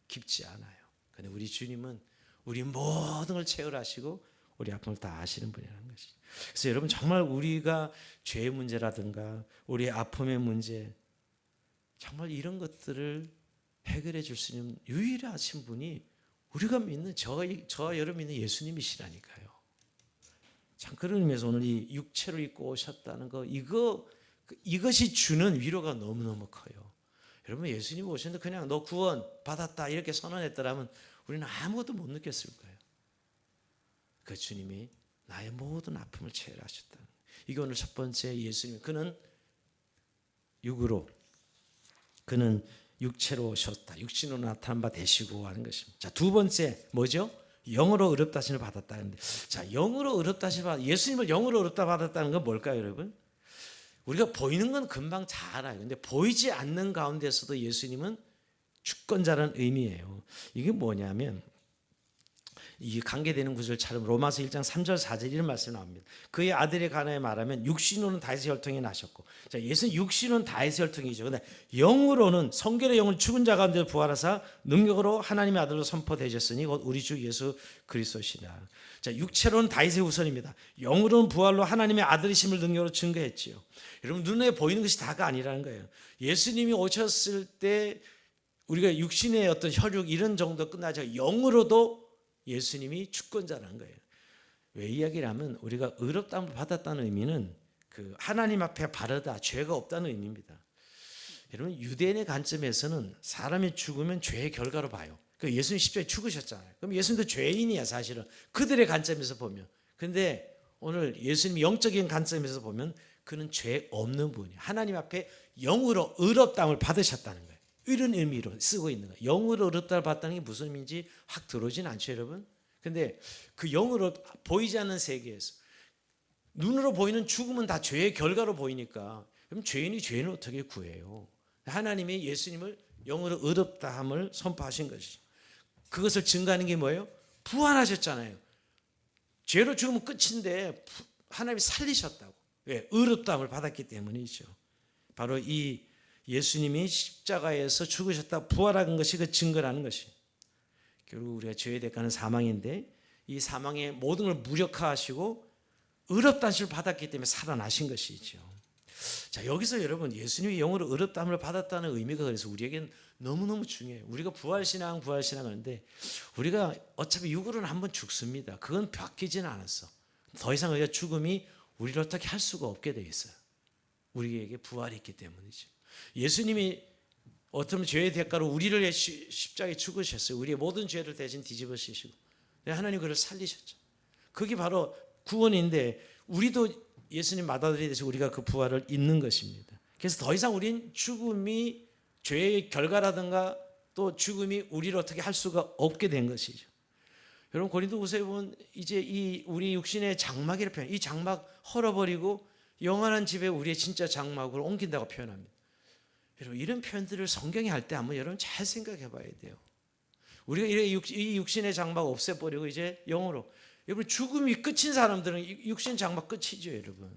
깊지 않아요. 근데 우리 주님은 우리 모든 걸 체휼하시고 우리 아픔을 다 아시는 분이라는 것이죠. 그래서 여러분, 정말 우리가 죄의 문제라든가 우리의 아픔의 문제, 정말 이런 것들을 해결해 줄 수 있는 유일하신 분이 우리가 믿는, 저와 여러분 믿는 예수님이시라니까요. 참, 그런 의미에서 오늘 이 육체를 입고 오셨다는 거, 이것이 주는 위로가 너무너무 커요. 여러분, 예수님 오셨는데 그냥 너 구원 받았다 이렇게 선언했더라면 우리는 아무것도 못 느꼈을 거예요. 그 주님이 나의 모든 아픔을 체휼하셨다. 이게 오늘 첫 번째, 예수님, 그는 육체로 오셨다. 육신으로 나타난 바 되시고 하는 것입니다. 자, 두 번째 뭐죠? 영으로 의롭다 하심을 받았다는데, 자, 영으로 의롭다 하심을 받았다. 예수님을 영으로 의롭다 받았다는 건 뭘까요, 여러분? 우리가 보이는 건 금방 잘 알아요. 근데 보이지 않는 가운데서도 예수님은 주권자라는 의미예요. 이게 뭐냐면 이 관계되는 구절 잘 로마서 1장 3절 4절 이런 말씀이 나옵니다. 그의 아들에 관하여 말하면 육신으로는 다윗의 혈통이 나셨고, 자, 예수는 육신은 다윗의 혈통이죠. 근데 영으로는 성결의 영을 죽은 자 가운데 부활하사 능력으로 하나님의 아들로 선포되셨으니 곧 우리 주 예수 그리스도시라. 자, 육체로는 다윗의 후손입니다. 영으로는 부활로 하나님의 아들이심을 능력으로 증거했지요. 여러분, 눈에 보이는 것이 다가 아니라는 거예요. 예수님이 오셨을 때 우리가 육신의 어떤 혈육 이런 정도 끝나죠. 영으로도 예수님이 주권자라는 거예요. 왜 이야기를 하면 우리가 의롭다함을 받았다는 의미는 그 하나님 앞에 바르다, 죄가 없다는 의미입니다. 여러분, 유대인의 관점에서는 사람이 죽으면 죄의 결과로 봐요. 예수님 십자가에 죽으셨잖아요. 그럼 예수님도 죄인이야, 사실은. 그들의 관점에서 보면. 그런데 오늘 예수님이 영적인 관점에서 보면 그는 죄 없는 분이에요. 하나님 앞에 영으로 의롭다함을 받으셨다는 거예요. 이런 의미로 쓰고 있는 거예요. 영으로 의롭다를 받다는 게 무슨 의미인지 확 들어오진 않죠, 여러분? 근데 그 영으로 보이지 않는 세계에서 눈으로 보이는 죽음은 다 죄의 결과로 보이니까 그럼 죄인이 죄인을 어떻게 구해요? 하나님이 예수님을 영으로 의롭다함을 선포하신 것이죠. 그것을 증거하는 게 뭐예요? 부활하셨잖아요. 죄로 죽으면 끝인데 하나님이 살리셨다고. 왜? 의롭다함을 받았기 때문이죠. 바로 이 예수님이 십자가에서 죽으셨다 부활한 것이 그 증거라는 것이. 결국 우리가 죄의 대가는 사망인데 이 사망의 모든 걸 무력화하시고 의롭다는 것을 받았기 때문에 살아나신 것이죠. 자, 여기서 여러분 예수님이 영으로 의롭다함을 받았다는 의미가 그래서 우리에겐 너무너무 중요해요. 우리가 부활신앙 하는데 우리가 어차피 육으로는 한번 죽습니다. 그건 바뀌지는 않았어. 더 이상 우리가 죽음이 우리를 어떻게 할 수가 없게 돼 있어요. 우리에게 부활이 있기 때문이죠. 예수님이 어떤 죄의 대가로 우리를 십자가에 죽으셨어요. 우리의 모든 죄를 대신 뒤집어 쓰시고 하나님 그를 살리셨죠. 그게 바로 구원인데 우리도 예수님 받아들이게 돼서 우리가 그 부활을 잇는 것입니다. 그래서 더 이상 우린 죽음이 죄의 결과라든가 또 죽음이 우리를 어떻게 할 수가 없게 된 것이죠. 여러분 고린도후서에 보면 이제 이 우리 육신의 장막이라 표현, 이 장막 헐어버리고 영원한 집에 우리의 진짜 장막으로 옮긴다고 표현합니다. 여러분 이런 표현들을 성경에 할 때 한번 여러분 잘 생각해 봐야 돼요. 우리가 이 육신의 장막 없애버리고 이제 영으로, 여러분 죽음이 끝인 사람들은 육신 장막 끝이죠, 여러분.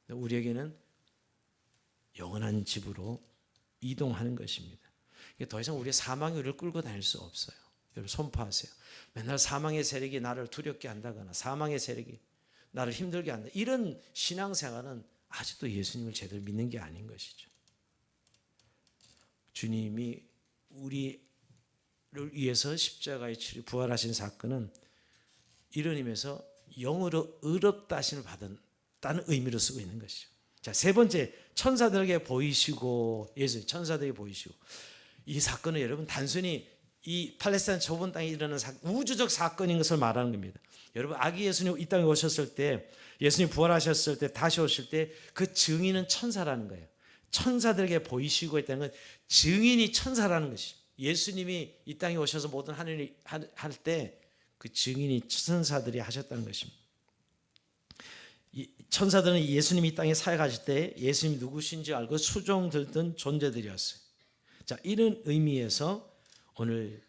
우리에게는 영원한 집으로 이동하는 것입니다. 더 이상 우리의 사망이 우리를 끌고 다닐 수 없어요. 여러분 선포하세요. 맨날 사망의 세력이 나를 두렵게 한다거나 사망의 세력이 나를 힘들게 한다, 이런 신앙생활은 아직도 예수님을 제대로 믿는 게 아닌 것이죠. 주님이 우리를 위해서 십자가에 부활하신 사건은 이런 의미에서 영으로 의롭다 하심을 받았다는 의미로 쓰고 있는 것이죠. 자, 세 번째, 천사들에게 보이시고, 예수 천사들에게 보이시고. 이 사건은 여러분 단순히 이 팔레스타인 좁은 땅에 일어나는 우주적 사건인 것을 말하는 겁니다. 여러분 아기 예수님 이 땅에 오셨을 때, 예수님 부활하셨을 때, 다시 오실 때 그 증인은 천사라는 거예요. 천사들에게 보이시고 있다는 건 증인이 천사라는 것이죠. 예수님이 이 땅에 오셔서 모든 하늘이 할 때 그 증인이 천사들이 하셨다는 것입니다. 천사들은 예수님이 이 땅에 사역하실 때 예수님이 누구신지 알고 수종 들던 존재들이었어요. 자, 이런 의미에서 오늘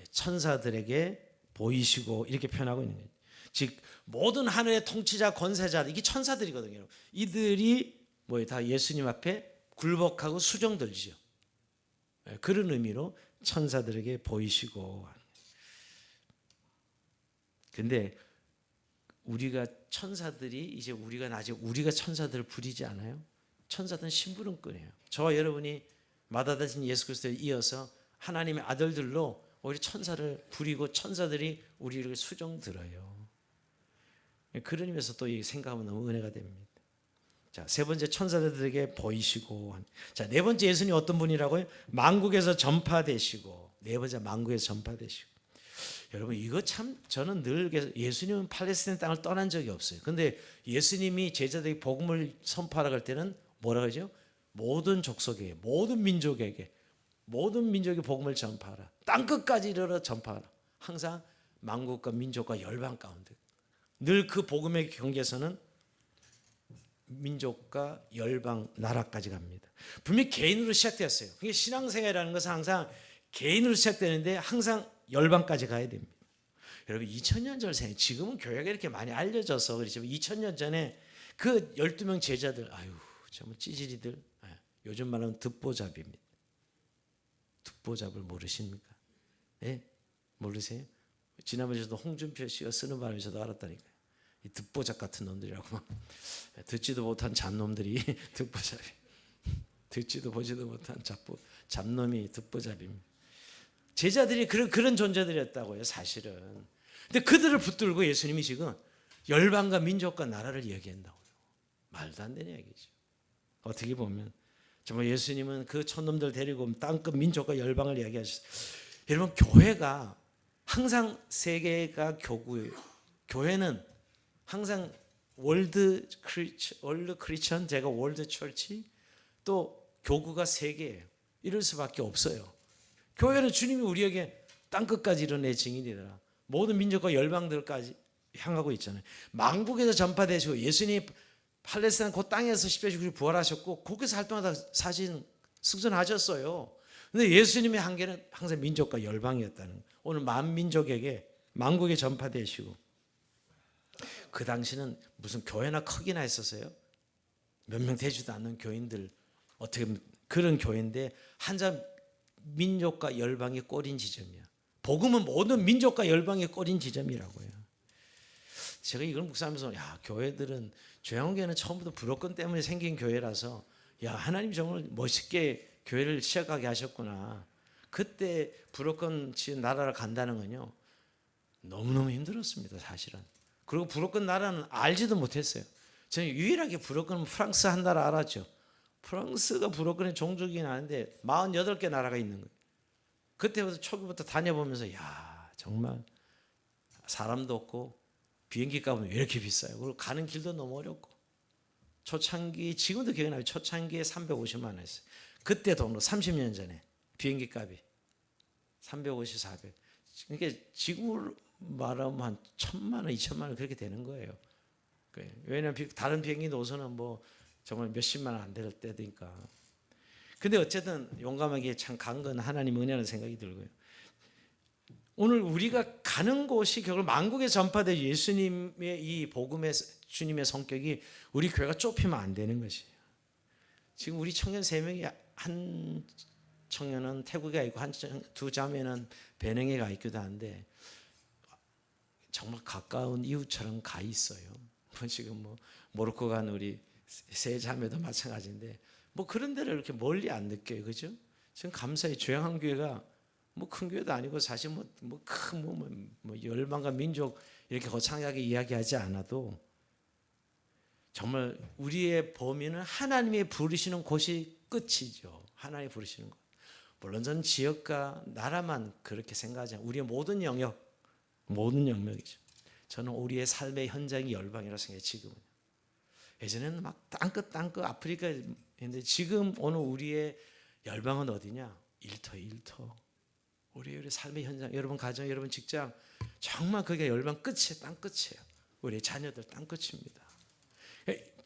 천사들에게 보이시고 이렇게 표현하고 있는 거예요. 즉 모든 하늘의 통치자 권세자 이게 천사들이거든요. 이들이 다 예수님 앞에 굴복하고 수종 들죠. 그런 의미로 천사들에게 보이시고. 근데 우리가 천사들이 이제 우리가 천사들을 부리지 않아요? 천사들은 심부름꾼이에요. 저와 여러분이 마다다신 예수 그리스도에 이어서 하나님의 아들들로 우리 천사를 부리고 천사들이 우리를 수종 들어요. 그런 의미에서 또 이 생각하면 너무 은혜가 됩니다. 자, 세 번째 천사들에게 보이시고. 자, 네 번째 예수님 어떤 분이라고요? 만국에서 전파되시고. 네 번째 만국에서 전파되시고. 여러분 이거 참 저는 늘 예수님은 팔레스타인 땅을 떠난 적이 없어요. 근데 예수님이 제자들에게 복음을 선포하라고 할 때는 뭐라 그러죠? 모든 족속에게, 모든 민족에게, 모든 민족의 복음을 전파하라. 땅끝까지 이르러 전파하라. 항상 만국과 민족과 열방 가운데 늘 그 복음의 경계선은 민족과 열방, 나라까지 갑니다. 분명히 개인으로 시작되었어요. 그게 신앙생활이라는 것은 항상 개인으로 시작되는데 항상 열방까지 가야 됩니다. 여러분 2000년 전에 지금은 교회가 이렇게 많이 알려져서 그렇지만 2000년 전에 그 12명 제자들 아유 정말 찌질이들 요즘 말하면 듣보잡입니다. 듣보잡을 모르십니까? 예? 모르세요? 지난번에 저도 홍준표 씨가 쓰는 바람에 저도 알았다니까요. 이 듣보잡 같은 놈들이라고 듣지도 못한 잡놈들이 듣보잡이 듣지도 보지도 못한 잡놈이 듣보잡입니다. 제자들이 그런 존재들이었다고요 사실은. 근데 그들을 붙들고 예수님이 지금 열방과 민족과 나라를 얘기한다고요. 말도 안 되는 얘기죠. 어떻게 보면 정말 예수님은 그 촌놈들 데리고 땅끝 민족과 열방을 이야기하셨어요. 여러분 교회가 항상 세계가 교구예요. 교회는 항상 월드 크리스천 제가 월드 철치 또 교구가 세계예요. 이럴 수밖에 없어요. 교회는 주님이 우리에게 땅끝까지 이뤄내 증인이더라. 모든 민족과 열방들까지 향하고 있잖아요. 만국에서 전파되시고 예수님이 팔레스타인 그 땅에서 십자가 죽으시고 부활하셨고 거기서 활동하다 사실 승천하셨어요. 근데 예수님의 한계는 항상 민족과 열방이었다는 거예요. 오늘 만민족에게 만국에 전파되시고 그 당시는 무슨 교회나 크기나 했었어요. 몇 명 되지도 않는 교인들 어떻게 그런 교회인데 한자 민족과 열방이 꼬린 지점이야. 복음은 모든 민족과 열방이 꼬린 지점이라고요. 제가 이걸 묵상하면서 야 교회들은 조양교회는 처음부터 불로건 때문에 생긴 교회라서 야 하나님 정말 멋있게 교회를 시작하게 하셨구나. 그때 불로건 지은 나라를 간다는 건요 너무너무 힘들었습니다 사실은. 그리고 불로건 나라는 알지도 못했어요. 저는 유일하게 불로건 프랑스 한 나라 알았죠. 프랑스가 불로건의 종족이긴 하는데 48개 나라가 있는 거예요. 그때부터 초기부터 다녀보면서 야 정말 사람도 없고 비행기 값은 왜 이렇게 비싸요. 그리고 가는 길도 너무 어렵고 초창기 지금도 기억이 나요. 초창기에 350만 원 했어요. 그때 돈으로 30년 전에 비행기 값이 350, 400 그러니까 지금으로 말하면 한 1000만 원, 2000만 원 그렇게 되는 거예요. 왜냐하면 다른 비행기 노선은 뭐 정말 몇십만 원 안 될 때니까. 근데 어쨌든 용감하게 참 간 건 하나님 은혜라는 생각이 들고요. 오늘 우리가 가는 곳이 결국 만국에 전파된 예수님의 이 복음의 주님의 성격이 우리 교회가 좁히면 안 되는 것이에요. 지금 우리 청년 3명이 한 청년은 태국에 가 있고 두 자매는 베냉에 가 있기도 한데 정말 가까운 이웃처럼 가 있어요. 지금 뭐 모로코 간 우리 세 자매도 마찬가지인데 뭐 그런 데를 이렇게 멀리 안 느껴요, 그죠? 지금 감사히 조양교회가 뭐 큰 교회도 아니고 사실 뭐 열방과 민족 이렇게 거창하게 이야기하지 않아도 정말 우리의 범위는 하나님이 부르시는 곳이 끝이죠. 하나님이 부르시는 곳. 물론 저는 지역과 나라만 그렇게 생각하지 않아요. 우리의 모든 영역이죠. 저는 우리의 삶의 현장이 열방이라고 생각해요. 지금은. 예전에는 막 땅끝 아프리카인데 지금 오늘 우리의 열방은 어디냐? 일터. 우리의 삶의 현장, 여러분 가정, 여러분 직장 정말 그게 열방 끝이에요. 땅 끝이에요. 우리 자녀들 땅 끝입니다.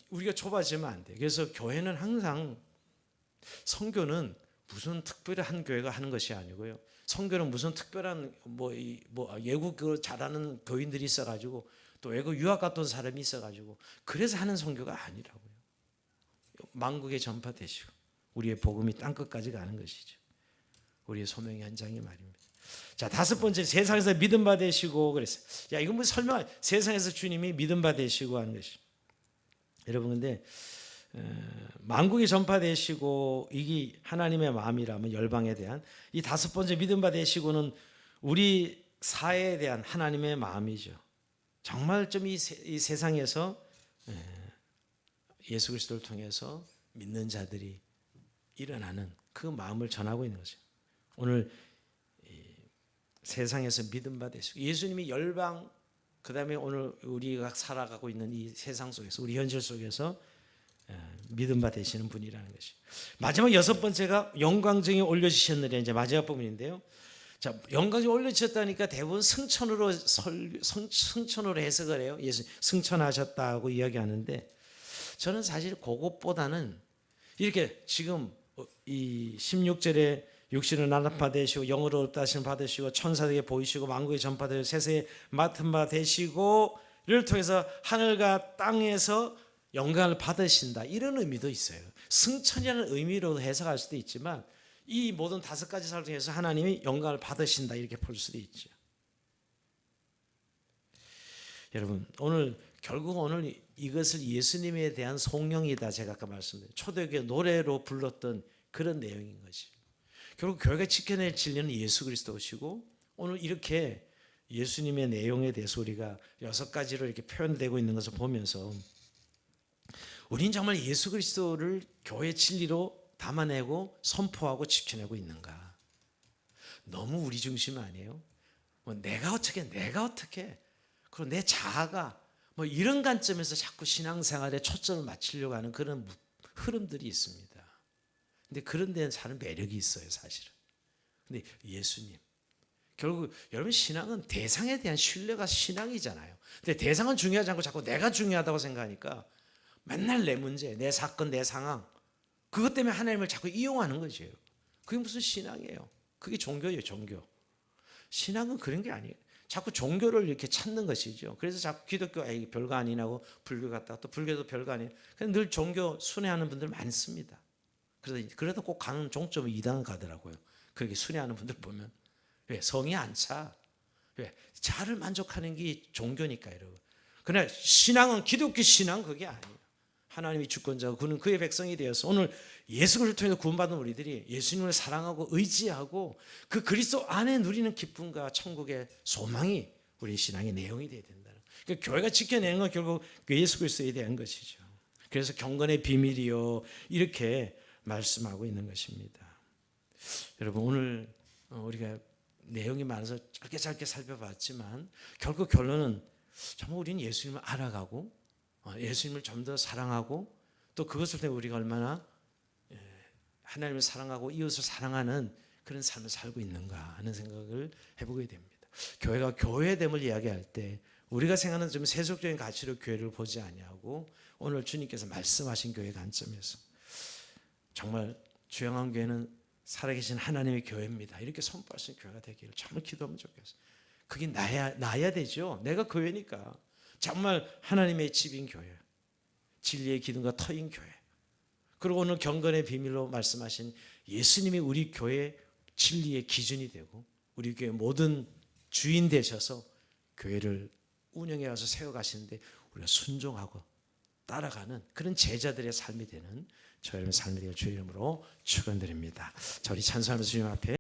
우리가 좁아지면 안 돼요. 그래서 교회는 항상 선교는 무슨 특별한 교회가 하는 것이 아니고요. 선교는 무슨 특별한 외국어 잘하는 교인들이 있어가지고 또 외국 유학 갔던 사람이 있어가지고 그래서 하는 선교가 아니라고요. 만국에 전파되시고 우리의 복음이 땅끝까지 가는 것이죠. 우리의 소명의 현장이 말입니다. 자, 5번째 세상에서 믿음 받으시고 그랬어요. 야, 이건 뭐 설명 세상에서 주님이 믿음 받으시고 하는 것이. 여러분 근데 만국에 전파되시고 이게 하나님의 마음이라면 열방에 대한 이 5번째 믿음 받으시고는 우리 사회에 대한 하나님의 마음이죠. 정말 좀 이 세상에서 예수 그리스도를 통해서 믿는 자들이 일어나는 그 마음을 전하고 있는 거죠. 오늘 세상에서 믿음 받으시고 예수님이 열방 그다음에 오늘 우리가 살아가고 있는 이 세상 속에서 우리 현실 속에서 믿음 받으시는 분이라는 것이. 마지막 6번째가 영광중에 올려주셨느냐 이제 마지막 부분인데요. 자, 영광중에 올려주셨다니까 대부분 승천으로 해석을 해요. 예수 승천하셨다고 이야기하는데 저는 사실 그것보다는 이렇게 지금 이 16절에 육신을 나는 바 되시고 영으로 없다 하시는 받으시고 천사들에게 보이시고 만국에 전파되어 세세에 맡은 바 되시고 이를 통해서 하늘과 땅에서 영광을 받으신다, 이런 의미도 있어요. 승천이라는 의미로 해석할 수도 있지만 이 모든 5가지 사를 통해서 하나님이 영광을 받으신다, 이렇게 볼 수도 있죠. 여러분, 결국 오늘 이것을 예수님에 대한 송영이다, 제가 아까 말씀드린 초대교회 노래로 불렀던 그런 내용인 거지. 결국 교회가 지켜낼 진리는 예수 그리스도시고, 오늘 이렇게 예수님의 내용에 대해서 우리가 6가지로 이렇게 표현되고 있는 것을 보면서 우리는 정말 예수 그리스도를 교회 진리로 담아내고 선포하고 지켜내고 있는가? 너무 우리 중심 아니에요? 내가 어떻게 그리고 내 자아가 이런 관점에서 자꾸 신앙생활에 초점을 맞추려고 하는 그런 흐름들이 있습니다. 근데 그런 데는 사는 매력이 있어요, 사실은. 근데 예수님, 결국 여러분 신앙은 대상에 대한 신뢰가 신앙이잖아요. 근데 대상은 중요하지 않고 자꾸 내가 중요하다고 생각하니까 맨날 내 문제, 내 사건, 내 상황, 그것 때문에 하나님을 자꾸 이용하는 거죠. 그게 무슨 신앙이에요? 그게 종교예요, 종교. 신앙은 그런 게 아니에요. 자꾸 종교를 이렇게 찾는 것이죠. 그래서 자꾸 기독교 별거 아니라고 불교 갔다가 또 불교도 별거 아니에요. 늘 종교 순회하는 분들 많습니다. 그래도 꼭 가는 종점은 이단을 가더라고요. 그렇게 순회하는 분들 보면. 왜? 성이 안 차. 왜? 자를 만족하는 게 종교니까, 여러분. 그러나 신앙은, 기독교 신앙은 그게 아니에요. 하나님이 주권자고 그는 그의 백성이 되어서 오늘 예수 그리스도를 통해서 구원받은 우리들이 예수님을 사랑하고 의지하고 그 그리스도 안에 누리는 기쁨과 천국의 소망이 우리 신앙의 내용이 되어야 된다는. 그러니까 교회가 지켜내는 건 결국 그 예수 그리스도에 대한 것이죠. 그래서 경건의 비밀이요, 이렇게 말씀하고 있는 것입니다. 여러분, 오늘 우리가 내용이 많아서 짧게 살펴봤지만 결국 결론은 정말 우리는 예수님을 알아가고 예수님을 좀 더 사랑하고 또 그것을 통해 우리가 얼마나 하나님을 사랑하고 이웃을 사랑하는 그런 삶을 살고 있는가 하는 생각을 해보게 됩니다. 교회가 교회됨을 이야기할 때 우리가 생각하는 좀 세속적인 가치로 교회를 보지 아니하고 오늘 주님께서 말씀하신 교회 관점에서 정말 주영한 교회는 살아계신 하나님의 교회입니다, 이렇게 선포할 수 있는 교회가 되기를 정말 기도하면 좋겠어요. 그게 나야 되죠. 내가 교회니까. 정말 하나님의 집인 교회, 진리의 기둥과 터인 교회, 그리고 오늘 경건의 비밀로 말씀하신 예수님이 우리 교회 진리의 기준이 되고 우리 교회 모든 주인 되셔서 교회를 운영해 가서 세워가시는데 우리가 순종하고 따라가는 그런 제자들의 삶이 되는 저 여러분의 삶이 되어 주의 이름으로 축원드립니다. 자, 우리 찬송하면서 주님 앞에